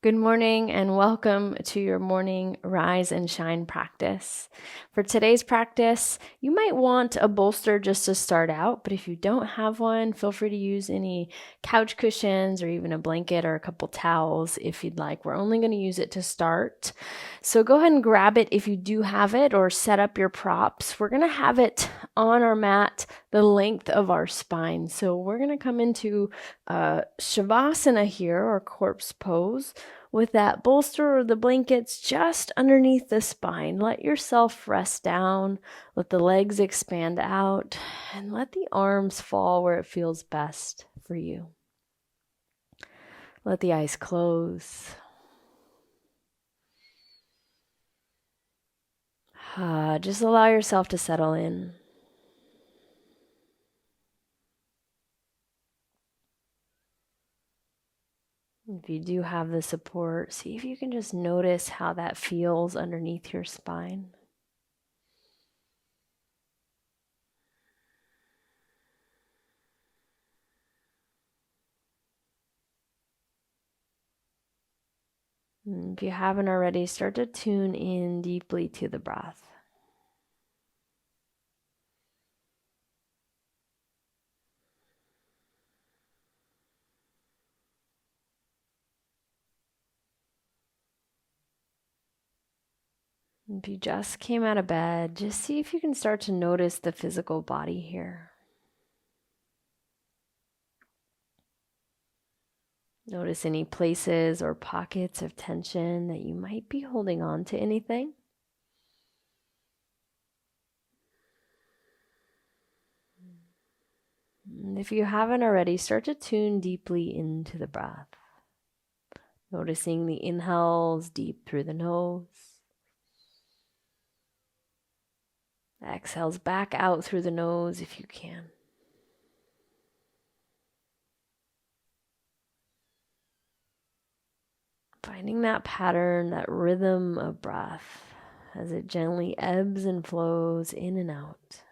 Good morning and welcome to your morning rise and shine practice. For today's practice, you might want a bolster just to start out, but if you don't have one, feel free to use any couch cushions or even a blanket or a couple towels if you'd like. We're only going to use it to start. So go ahead and grab it if you do have it or set up your props. We're going to have it on our mat the length of our spine. So we're going to come into Shavasana here, or corpse pose, with that bolster or the blankets just underneath the spine. Let yourself rest down, let the legs expand out, and let the arms fall where it feels best for you. Let the eyes close. Just allow yourself to settle in. If you do have the support, see if you can just notice how that feels underneath your spine. And if you haven't already, start to tune in deeply to the breath. If you just came out of bed, just see if you can start to notice the physical body here. Notice any places or pockets of tension that you might be holding on to anything. And if you haven't already, start to tune deeply into the breath. Noticing the inhales deep through the nose. Exhales back out through the nose if you can. Finding that pattern, that rhythm of breath as it gently ebbs and flows in and out.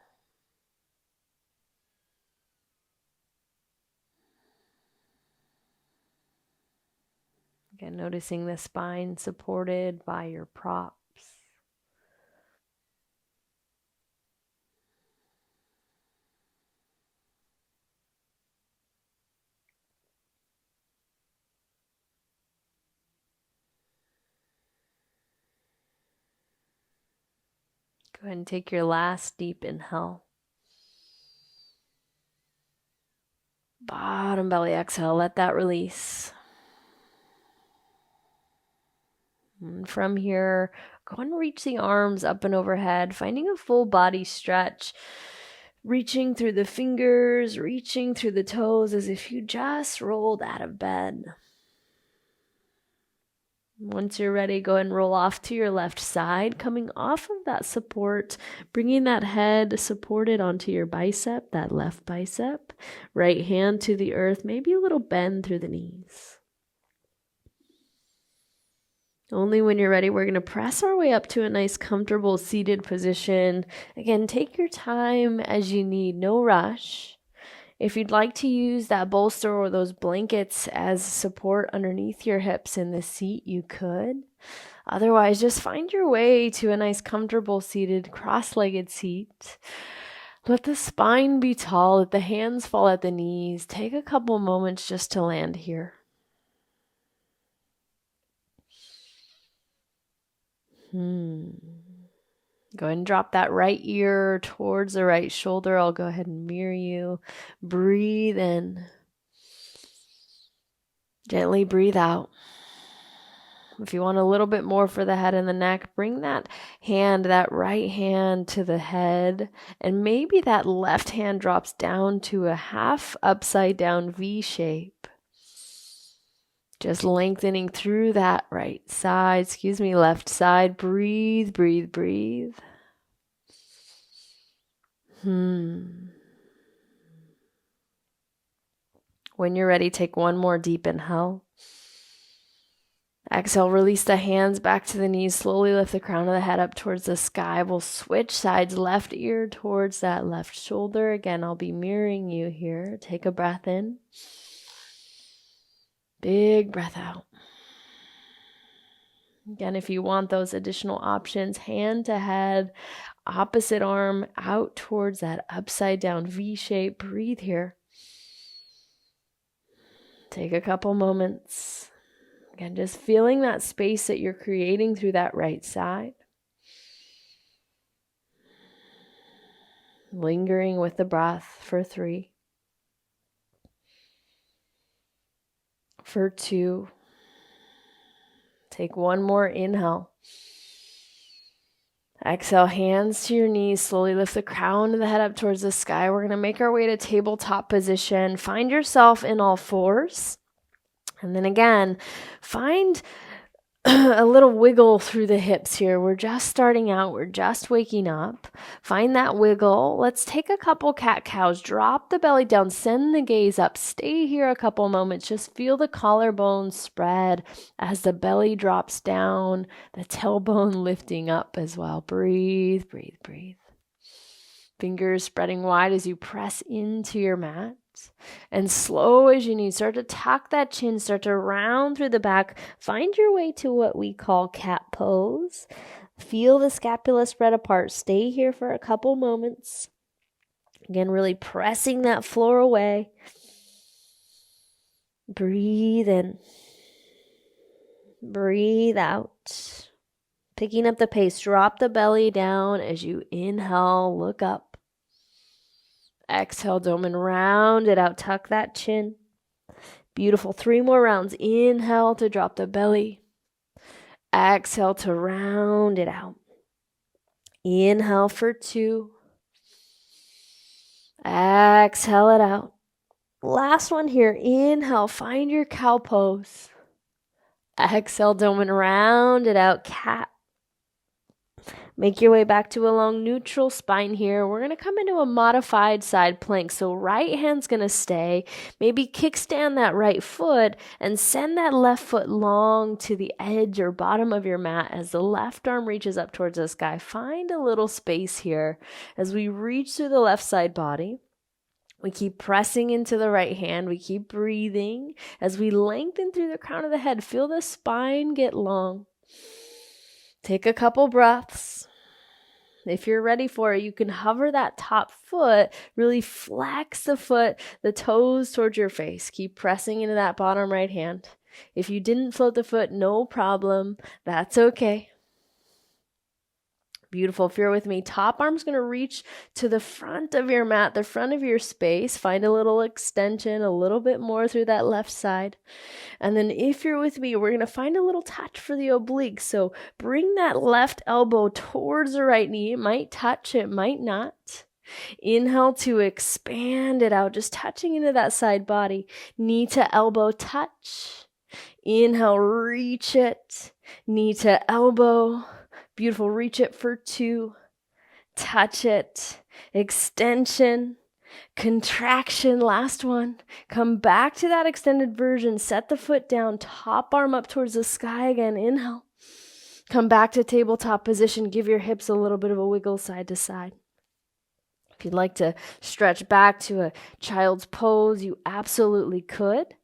Again, noticing the spine supported by your props. Go ahead and take your last deep inhale. Bottom belly exhale, let that release. And from here, go and reach the arms up and overhead, finding a full body stretch. Reaching through the fingers, reaching through the toes as if you just rolled out of bed. Once you're ready, go ahead and roll off to your left side, coming off of that support, bringing that head supported onto your bicep, that left bicep. Right hand to the earth, maybe a little bend through the knees. Only when you're ready, we're going to press our way up to a nice comfortable seated position. Again, take your time as you need, no rush. If you'd like to use that bolster or those blankets as support underneath your hips in the seat, you could. Otherwise, just find your way to a nice comfortable seated cross-legged seat. Let the spine be tall, let the hands fall at the knees. Take a couple moments just to land here. Go ahead and drop that right ear towards the right shoulder. I'll go ahead and mirror you. Breathe in. Gently breathe out. If you want a little bit more for the head and the neck, bring that hand, that right hand to the head, and maybe that left hand drops down to a half upside down V shape. Just lengthening through that left side. Breathe, breathe, breathe. When you're ready, take one more deep inhale. Exhale, release the hands back to the knees. Slowly lift the crown of the head up towards the sky. We'll switch sides, left ear towards that left shoulder. Again, I'll be mirroring you here. Take a breath in. Big breath out. Again, if you want those additional options, hand to head, opposite arm out towards that upside down V shape. Breathe here. Take a couple moments. Again, just feeling that space that you're creating through that right side. Lingering with the breath for 3. For 2. Take one more inhale. Exhale, hands to your knees. Slowly lift the crown of the head up towards the sky. We're going to make our way to tabletop position. Find yourself in all fours. And then again, find a little wiggle through the hips here. We're just starting out. We're just waking up. Find that wiggle. Let's take a couple cat-cows. Drop the belly down. Send the gaze up. Stay here a couple moments. Just feel the collarbone spread as the belly drops down. The tailbone lifting up as well. Breathe, breathe, breathe. Fingers spreading wide as you press into your mat. And slow as you need, start to tuck that chin, start to round through the back. Find your way to what we call cat pose. Feel the scapula spread apart. Stay here for a couple moments. Again, really pressing that floor away. Breathe in. Breathe out. Picking up the pace. Drop the belly down as you inhale, look up. Exhale, dome and round it out. Tuck that chin. Beautiful. 3 more rounds. Inhale to drop the belly. Exhale to round it out. Inhale for 2. Exhale it out. Last one here. Inhale. Find your cow pose. Exhale, dome and round it out. Cat. Make your way back to a long neutral spine here. We're going to come into a modified side plank. So right hand's going to stay. Maybe kickstand that right foot and send that left foot long to the edge or bottom of your mat as the left arm reaches up towards the sky. Find a little space here as we reach through the left side body. We keep pressing into the right hand. We keep breathing as we lengthen through the crown of the head. Feel the spine get long. Take a couple breaths. If you're ready for it, you can hover that top foot, really flex the foot, the toes towards your face. Keep pressing into that bottom right hand. If you didn't float the foot, no problem. That's okay. Beautiful. If you're with me, top arm's going to reach to the front of your mat, the front of your space. Find a little extension, a little bit more through that left side. And then if you're with me, we're going to find a little touch for the oblique. So bring that left elbow towards the right knee. It might touch, it might not. Inhale to expand it out, just touching into that side body. Knee to elbow touch. Inhale, reach it. Knee to elbow. Beautiful. Reach it for 2. Touch it. Extension. Contraction. Last one. Come back to that extended version. Set the foot down. Top arm up towards the sky again. Inhale. Come back to tabletop position. Give your hips a little bit of a wiggle side to side. If you'd like to stretch back to a child's pose, you absolutely could.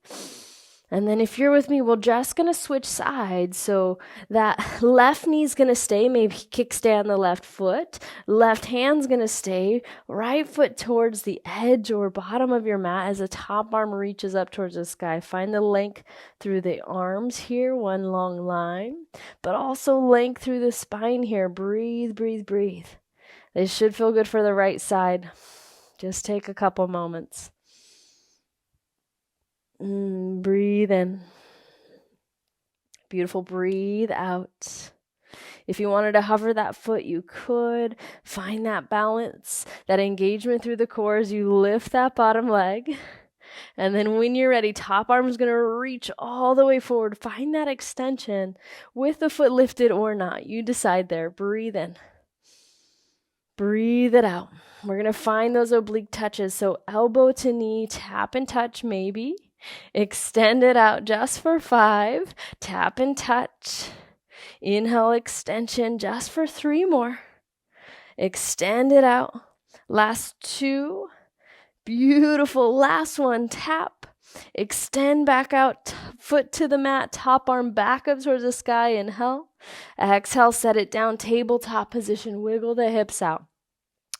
And then if you're with me, we're just going to switch sides. So that left knee's going to stay, maybe kickstand the left foot. Left hand's going to stay. Right foot towards the edge or bottom of your mat as the top arm reaches up towards the sky. Find the length through the arms here, one long line. But also length through the spine here. Breathe, breathe, breathe. This should feel good for the right side. Just take a couple moments. Breathe in. Beautiful. Breathe out. If you wanted to hover that foot, you could. Find that balance, that engagement through the core as you lift that bottom leg. And then when you're ready, top arm is going to reach all the way forward. Find that extension with the foot lifted or not. You decide there. Breathe in. Breathe it out. We're going to find those oblique touches. So elbow to knee, tap and touch maybe. Extend it out just for 5. Tap and touch. Inhale, extension just for 3 more. Extend it out. Last 2. Beautiful. Last one. Tap. Extend back out foot to the mat, top arm back up towards the sky. Inhale. Exhale, set it down, tabletop position. Wiggle the hips out.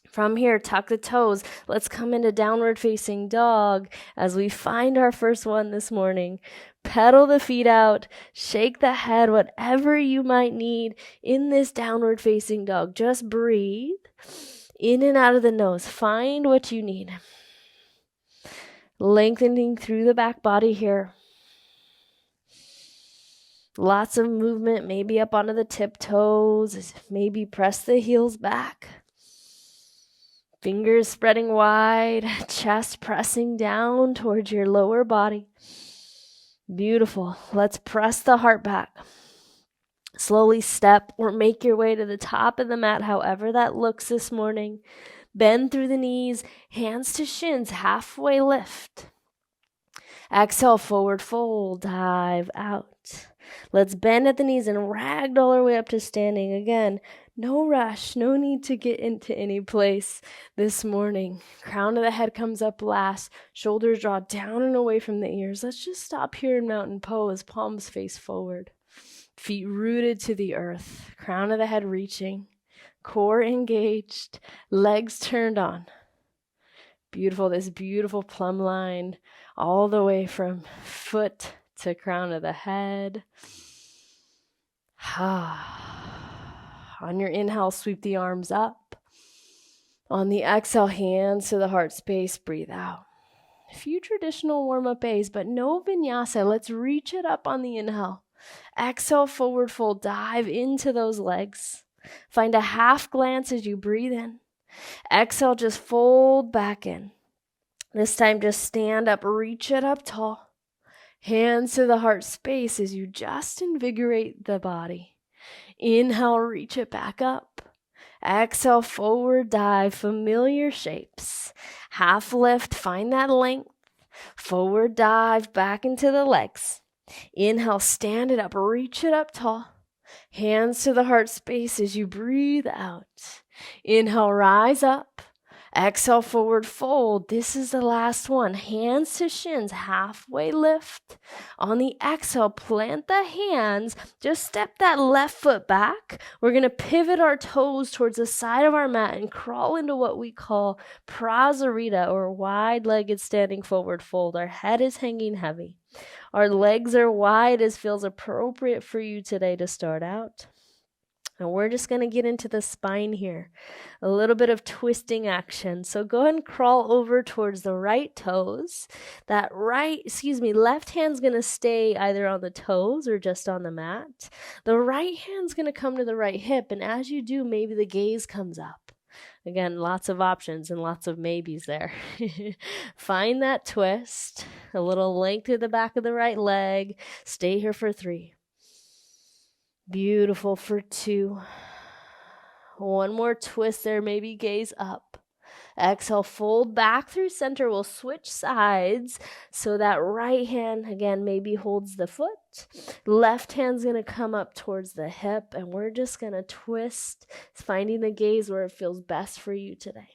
From here, tuck the toes. Let's come into downward facing dog as we find our first one this morning. Pedal the feet out, shake the head, whatever you might need in this downward facing dog. Just breathe in and out of the nose. Find what you need. Lengthening through the back body here. Lots of movement, maybe up onto the tiptoes, maybe press the heels back. Fingers spreading wide, chest pressing down towards your lower body. Beautiful. Let's press the heart back. Slowly step or make your way to the top of the mat, however that looks this morning. Bend through the knees, hands to shins, halfway lift. Exhale, forward fold, dive out. Let's bend at the knees and ragdoll our way up to standing again. No rush, no need to get into any place this morning. Crown of the head comes up last. Shoulders draw down and away from the ears. Let's just stop here in mountain pose. Palms face forward. Feet rooted to the earth. Crown of the head reaching. Core engaged. Legs turned on. Beautiful, this beautiful plumb line all the way from foot to crown of the head. On your inhale, sweep the arms up. On the exhale, hands to the heart space, breathe out. A few traditional warm-up A's, but no vinyasa. Let's reach it up on the inhale. Exhale, forward fold, dive into those legs. Find a half glance as you breathe in. Exhale, just fold back in. This time, just stand up, reach it up tall. Hands to the heart space as you just invigorate the body. Inhale, reach it back up. Exhale, forward dive, familiar shapes. Half lift, find that length. Forward dive, back into the legs. Inhale, stand it up, reach it up tall. Hands to the heart space as you breathe out. Inhale, rise up. Exhale, forward fold. This is the last one. Hands to shins, halfway lift. On the exhale, plant the hands. Just step that left foot back. We're going to pivot our toes towards the side of our mat and crawl into what we call prasarita, or wide-legged standing forward fold. Our head is hanging heavy. Our legs are wide as feels appropriate for you today to start out. And we're just going to get into the spine here. A little bit of twisting action. So go ahead and crawl over towards the right toes. Left hand's going to stay either on the toes or just on the mat. The right hand's going to come to the right hip. And as you do, maybe the gaze comes up. Again, lots of options and lots of maybes there. Find that twist. A little length to the back of the right leg. Stay here for 3. Beautiful for 2. One more twist there, maybe gaze up. Exhale, fold back through center. We'll switch sides. So that right hand, again, maybe holds the foot. Left hand's going to come up towards the hip. And we're just going to twist, finding the gaze where it feels best for you today.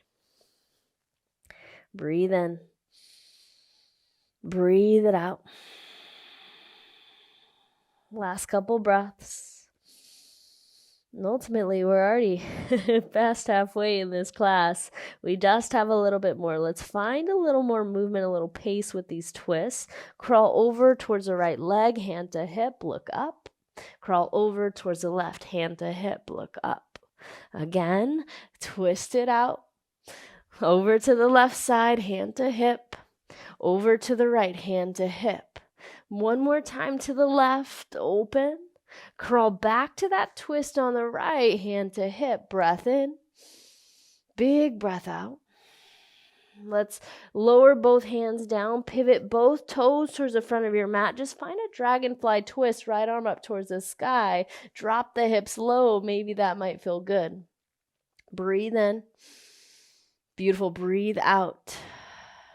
Breathe in. Breathe it out. Last couple breaths. And ultimately, we're already past halfway in this class. We just have a little bit more. Let's find a little more movement, a little pace with these twists. Crawl over towards the right leg, hand to hip, look up. Crawl over towards the left, hand to hip, look up. Again, twist it out. Over to the left side, hand to hip. Over to the right, hand to hip. One more time to the left, open. Crawl back to that twist on the right, hand to hip, breath in. Big breath out. Let's lower both hands down, pivot both toes towards the front of your mat. Just find a dragonfly twist, right arm up towards the sky. Drop the hips low, maybe that might feel good. Breathe in. Beautiful, breathe out.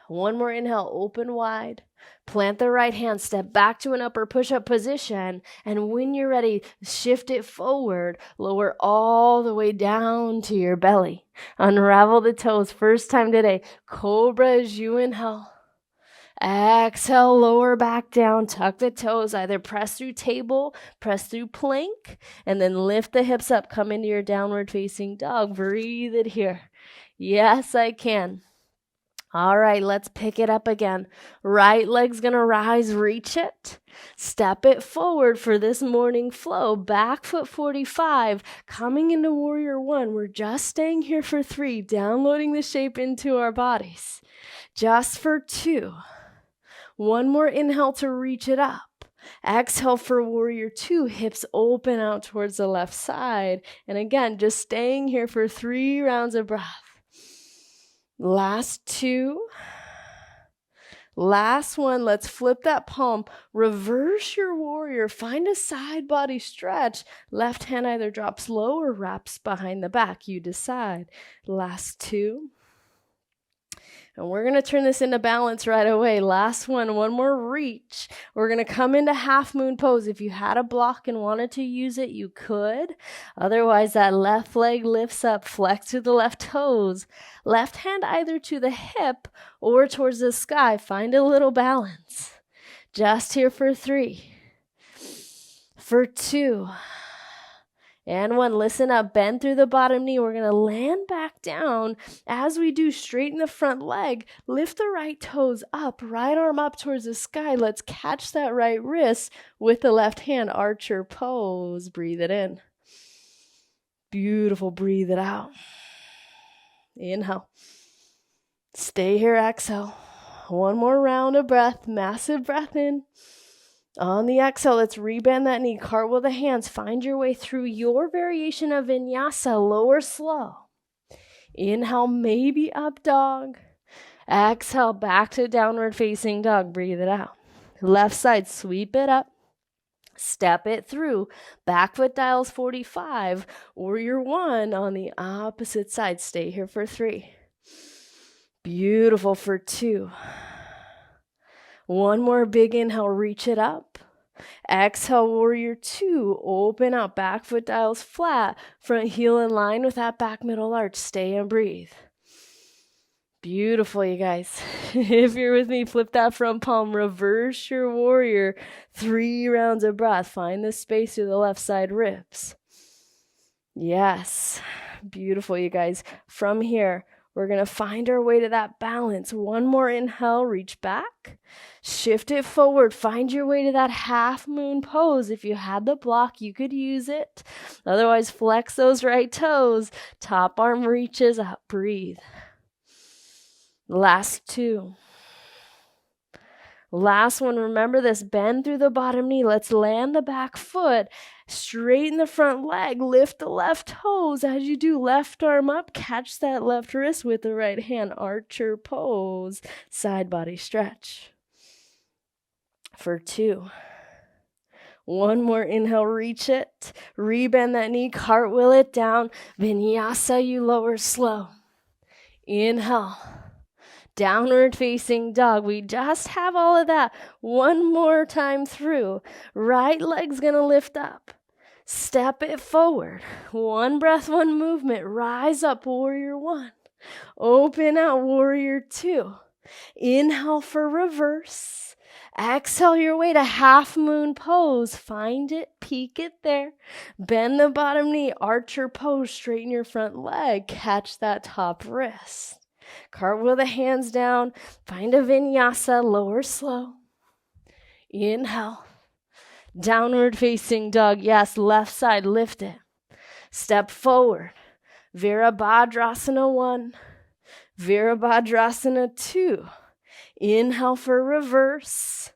One more inhale, open wide. Plant the right hand, step back to an upper push-up position, and when you're ready, shift it forward, lower all the way down to your belly. Unravel the toes, first time today. Cobra as you inhale. Exhale, lower back down, tuck the toes, either press through table, press through plank, and then lift the hips up, come into your downward facing dog. Breathe it here. Yes, I can. All right, let's pick it up again. Right leg's gonna rise, reach it. Step it forward for this morning flow. Back foot 45, coming into warrior one. We're just staying here for 3, downloading the shape into our bodies. Just for 2. One more inhale to reach it up. Exhale for warrior 2, hips open out towards the left side. And again, just staying here for 3 rounds of breath. Last 2. Last one. Let's flip that palm. Reverse your warrior. Find a side body stretch. Left hand either drops low or wraps behind the back. You decide. Last 2. And we're going to turn this into balance right away. Last one more reach. We're going to come into half moon pose. If you had a block and wanted to use it, you could. Otherwise, that left leg lifts up, flex to the left toes. Left hand either to the hip or towards the sky. Find a little balance. Just here for 3. For 2. And 1, listen up, bend through the bottom knee. We're going to land back down. As we do, straighten the front leg. Lift the right toes up, right arm up towards the sky. Let's catch that right wrist with the left hand, archer pose. Breathe it in. Beautiful, breathe it out. Inhale. Stay here, exhale. One more round of breath, massive breath in. On the exhale, let's rebend that knee, cartwheel the hands, find your way through your variation of vinyasa, low or slow. Inhale, maybe up dog. Exhale, back to downward facing dog, breathe it out. Left side, sweep it up, step it through. Back foot dials 45, warrior 1 on the opposite side. Stay here for 3. Beautiful for 2. One more big inhale, reach it up. Exhale, warrior 2, open up, back foot dials flat, front heel in line with that back middle arch. Stay and breathe. Beautiful, you guys. If you're with me, flip that front palm, reverse your warrior. 3 rounds of breath. Find the space through the left side ribs. Yes, beautiful, you guys. From here, we're going to find our way to that balance. One more inhale, reach back. Shift it forward. Find your way to that half moon pose. If you had the block, you could use it. Otherwise, flex those right toes. Top arm reaches up. Breathe. Last 2. Last one, remember this, bend through the bottom knee. Let's land the back foot, straighten the front leg, lift the left toes. As you do, left arm up, catch that left wrist with the right hand, archer pose, side body stretch. For 2. One more inhale, reach it, rebend that knee, cartwheel it down, vinyasa, you lower slow. Inhale. Downward facing dog. We just have all of that. One more time through. Right leg's going to lift up. Step it forward. One breath, one movement. Rise up, warrior 1. Open out, warrior 2. Inhale for reverse. Exhale your way to half moon pose. Find it, peek it there. Bend the bottom knee, archer pose. Straighten your front leg. Catch that top wrist. Cartwheel the hands down. Find a vinyasa, lower slow. Inhale. Downward facing dog. Yes, left side, lift it. Step forward. Virabhadrasana 1. Virabhadrasana 2. Inhale for reverse.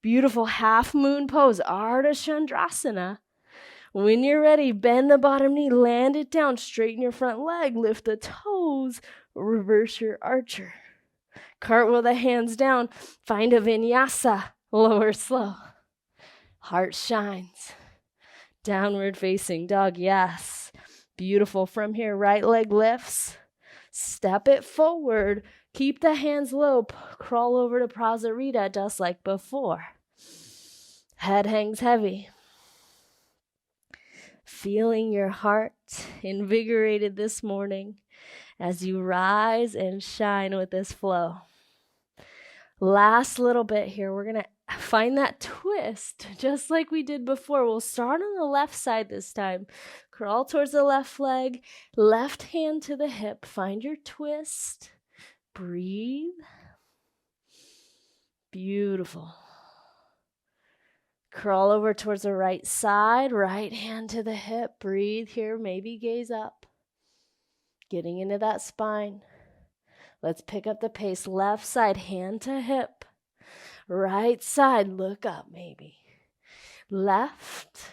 Beautiful half moon pose. Ardha Chandrasana. When you're ready, bend the bottom knee, land it down, straighten your front leg, lift the toes, reverse your archer. Cartwheel the hands down, find a vinyasa, lower slow. Heart shines. Downward facing dog, yes. Beautiful. From here, right leg lifts. Step it forward. Keep the hands low. Crawl over to Prasarita just like before. Head hangs heavy. Feeling your heart invigorated this morning as you rise and shine with this flow. Last little bit here. We're going to find that twist just like we did before. We'll start on the left side this time. Crawl towards the left leg, left hand to the hip. Find your twist. Breathe. Beautiful. Crawl over towards the right side, right hand to the hip. Breathe here, maybe gaze up. Getting into that spine. Let's pick up the pace. Left side, hand to hip. Right side, look up maybe. Left.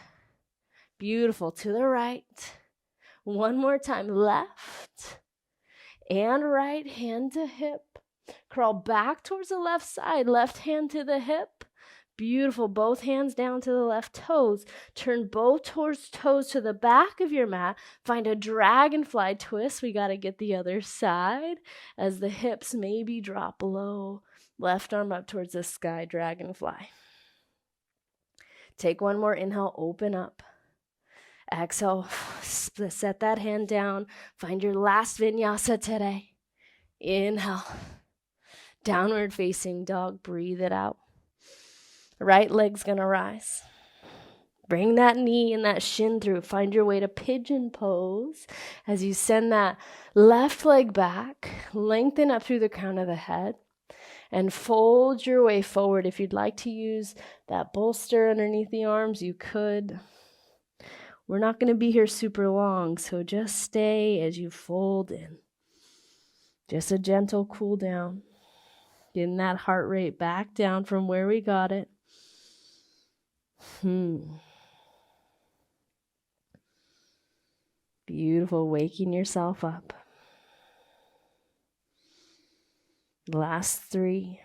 Beautiful. To the right. One more time. Left and right, hand to hip. Crawl back towards the left side. Left hand to the hip. Beautiful. Both hands down to the left toes. Turn both toes to the back of your mat. Find a dragonfly twist. We got to get the other side as the hips maybe drop low. Left arm up towards the sky, dragonfly. Take one more inhale, open up. Exhale, set that hand down. Find your last vinyasa today. Inhale. Downward facing dog, breathe it out. Right leg's gonna rise. Bring that knee and that shin through. Find your way to pigeon pose as you send that left leg back. Lengthen up through the crown of the head and fold your way forward. If you'd like to use that bolster underneath the arms, you could. We're not gonna be here super long, so just stay as you fold in. Just a gentle cool down. Getting that heart rate back down from where we got it. Beautiful, waking yourself up. Last 3.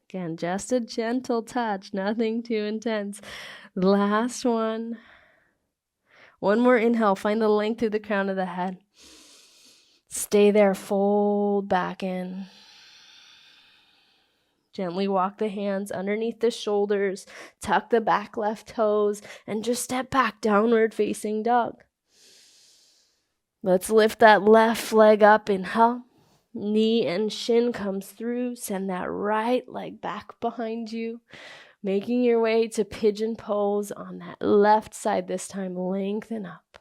Again, just a gentle touch, nothing too intense. Last one. One more inhale, find the length through the crown of the head. Stay there, fold back in. Gently walk the hands underneath the shoulders, tuck the back left toes, and just step back, downward facing dog. Let's lift that left leg up, inhale. Knee and shin comes through, send that right leg back behind you. Making your way to pigeon pose on that left side this time, lengthen up.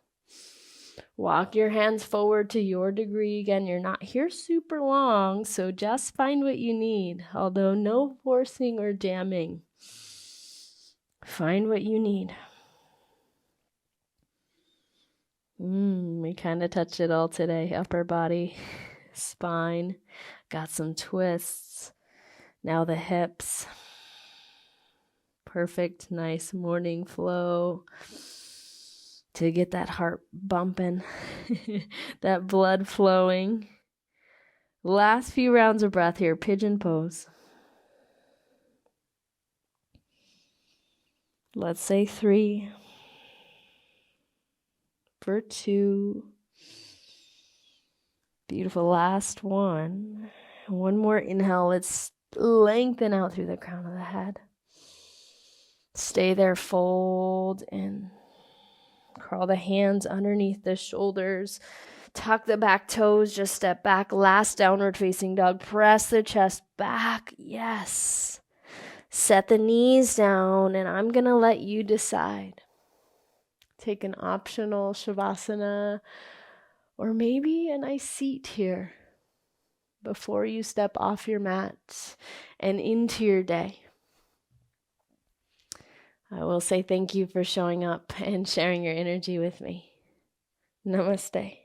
Walk your hands forward to your degree. Again, you're not here super long, so just find what you need, although no forcing or jamming. Find what you need. We kind of touched it all today. Upper body, spine, got some twists. Now the hips. Perfect, nice morning flow. To get that heart bumping, that blood flowing. Last few rounds of breath here, pigeon pose. Let's say 3 for 2. Beautiful, last one. One more inhale, let's lengthen out through the crown of the head. Stay there, fold in. Crawl the hands underneath the shoulders. Tuck the back toes. Just step back. Last downward facing dog. Press the chest back. Yes. Set the knees down, and I'm going to let you decide. Take an optional Shavasana or maybe a nice seat here before you step off your mat and into your day. I will say thank you for showing up and sharing your energy with me. Namaste.